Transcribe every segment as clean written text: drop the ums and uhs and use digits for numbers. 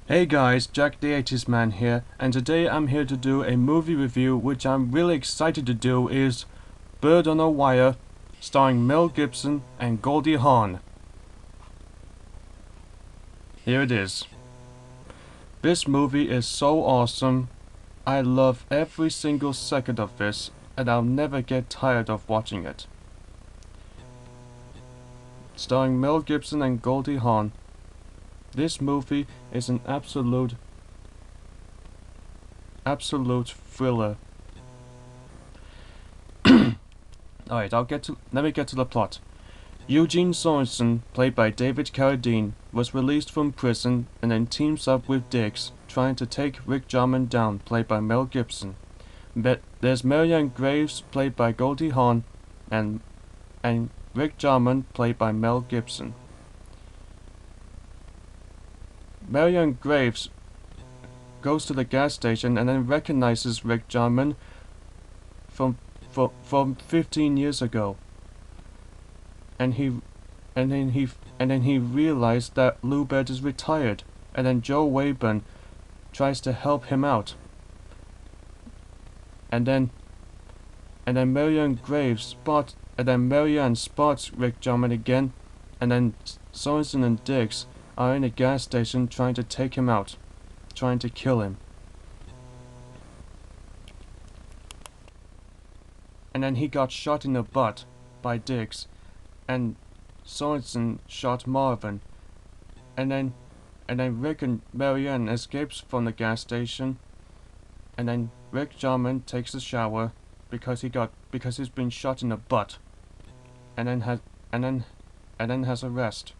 Hey guys, Jack the 80s Man here, and today I'm here to do a movie review which I'm really excited to do is Bird on a Wire, starring Mel Gibson and Goldie Hawn. Here it is. This movie is so awesome. I love every single second of this, and I'll never get tired of watching it. Starring Mel Gibson and Goldie Hawn. This movie is an absolute thriller. Alright, let me get to the plot. Eugene Sorensen, played by David Carradine, was released from prison and then teams up with Diggs, trying to take Rick Jarman down, played by Mel Gibson. But there's Marianne Graves, played by Goldie Hawn, and Rick Jarman, played by Mel Gibson. Marianne Graves goes to the gas station and then recognizes Rick Jarman from 15 years ago. And then he realized that Lou Bird is retired, and then Joe Wayburn tries to help him out. And then Marianne spots Rick Jarman again, and then Sorensen and Diggs are in a gas station trying to take him out, trying to kill him. And then he got shot in the butt by Diggs, and Sorensen shot Marvin, and then Rick and Marianne escapes from the gas station, and then Rick Jarman takes a shower because he's been shot in the butt, and then has a rest.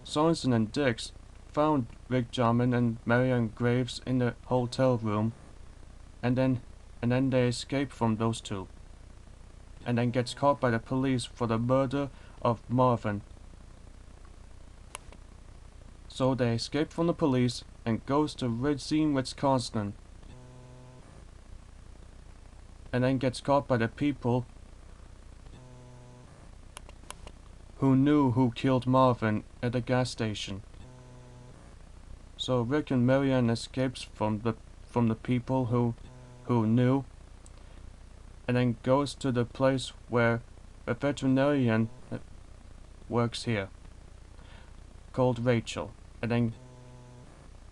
Sorensen and Diggs found Rick Jarman and Marianne Graves in the hotel room, and then they escape from those two, and then gets caught by the police for the murder of Marvin. So they escape from the police and goes to Racine, Wisconsin, and then gets caught by the people who knew who killed Marvin at the gas station. So Rick and Marianne escapes from the people who knew, and then goes to the place where a veterinarian works here, called Rachel, and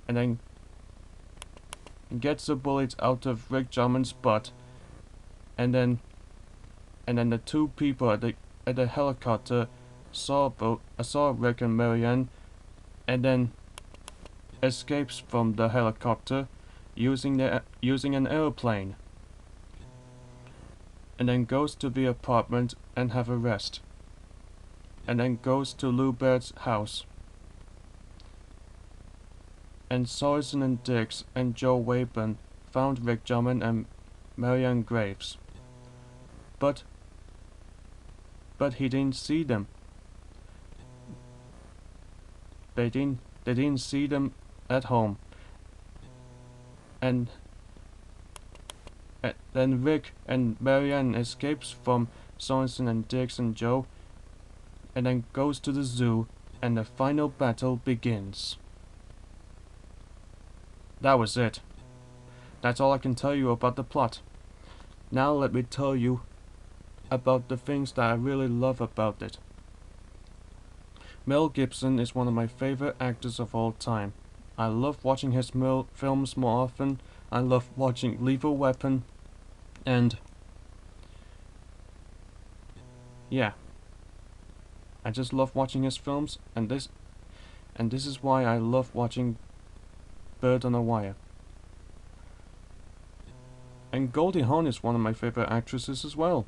then gets the bullets out of Rick Jarman's butt, and then the two people at the helicopter saw Rick and Marianne, and then escapes from the helicopter using an airplane, and then goes to the apartment and have a rest, and then goes to Lou Bird's house. And Sorensen and Diggs and Joe Wayburn found Rick Jarman and Marianne Graves, but he didn't see them. They didn't see them at home. And then Rick and Marianne escapes from Sorensen and Diggs and Joe, and then goes to the zoo, and the final battle begins. That was it. That's all I can tell you about the plot. Now let me tell you about the things that I really love about it. Mel Gibson is one of my favorite actors of all time. I love watching his films more often. I love watching Lethal Weapon, and yeah, I just love watching his films, and this is why I love watching Bird on a Wire. And Goldie Hawn is one of my favorite actresses as well.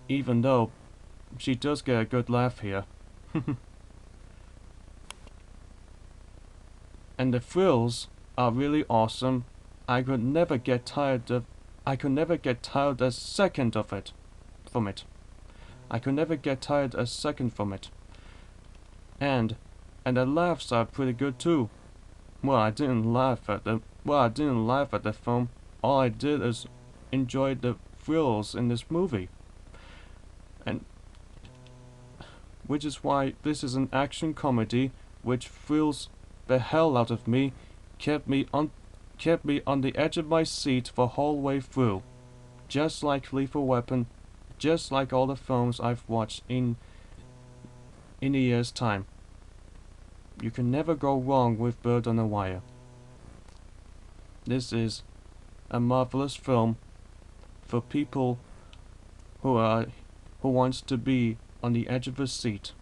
Even though she does get a good laugh here. And the thrills are really awesome. I could never get tired a second from it. I could never get tired a second from it. And the laughs are pretty good too. Well, I didn't laugh at the film. All I did is enjoy the thrills in this movie. And which is why this is an action comedy which thrills the hell out of me, kept me on the edge of my seat the whole way through, just like Lethal Weapon, just like all the films I've watched in a year's time. You can never go wrong with Bird on a Wire. This is a marvelous film for people who wants to be on the edge of a seat.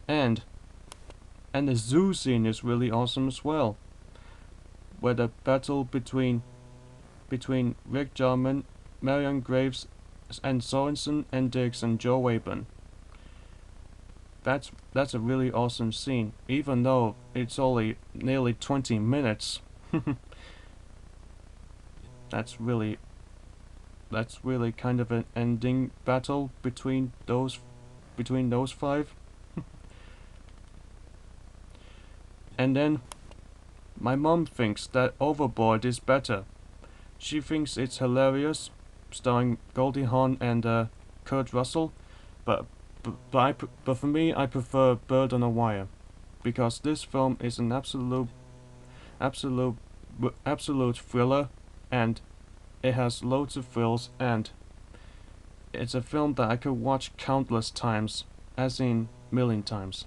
and the zoo scene is really awesome as well, where the battle between Rick Jarman, Marion Graves, and Sorensen and Diggs and Joe Wayburn. That's a really awesome scene, even though it's only nearly 20 minutes. That's really kind of an ending battle between those five. And then my mom thinks that Overboard is better. She thinks it's hilarious, starring Goldie Hawn and Kurt Russell, but for me, I prefer Bird on a Wire, because this film is an absolute thriller, and it has loads of thrills, and it's a film that I could watch countless times, as in million times.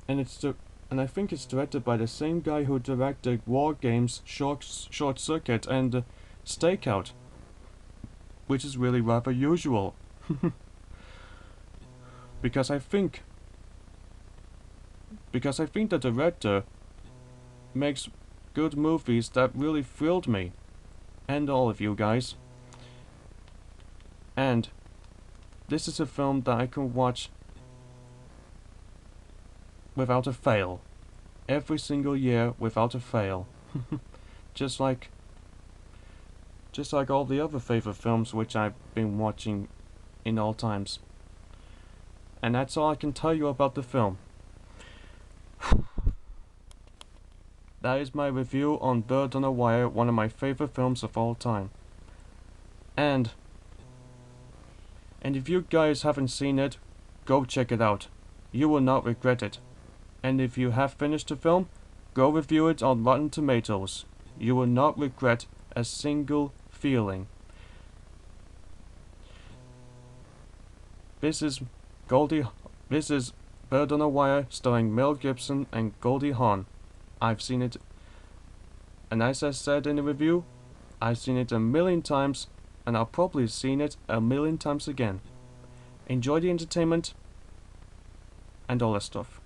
And I think it's directed by the same guy who directed War Games, Short Circuit, and Stakeout, which is really rather usual. because I think the director makes good movies that really thrilled me, and all of you guys. And this is a film that I can watch without a fail, every single year without a fail. just like all the other favorite films which I've been watching in all times. And that's all I can tell you about the film. That is my review on Bird on a Wire, one of my favorite films of all time. And if you guys haven't seen it, go check it out. You will not regret it. And if you have finished the film, go review it on Rotten Tomatoes. You will not regret a single feeling. This is Bird on a Wire, starring Mel Gibson and Goldie Hawn. I've seen it, and as I said in the review, I've seen it a million times, and I'll probably seen it a million times again. Enjoy the entertainment and all that stuff.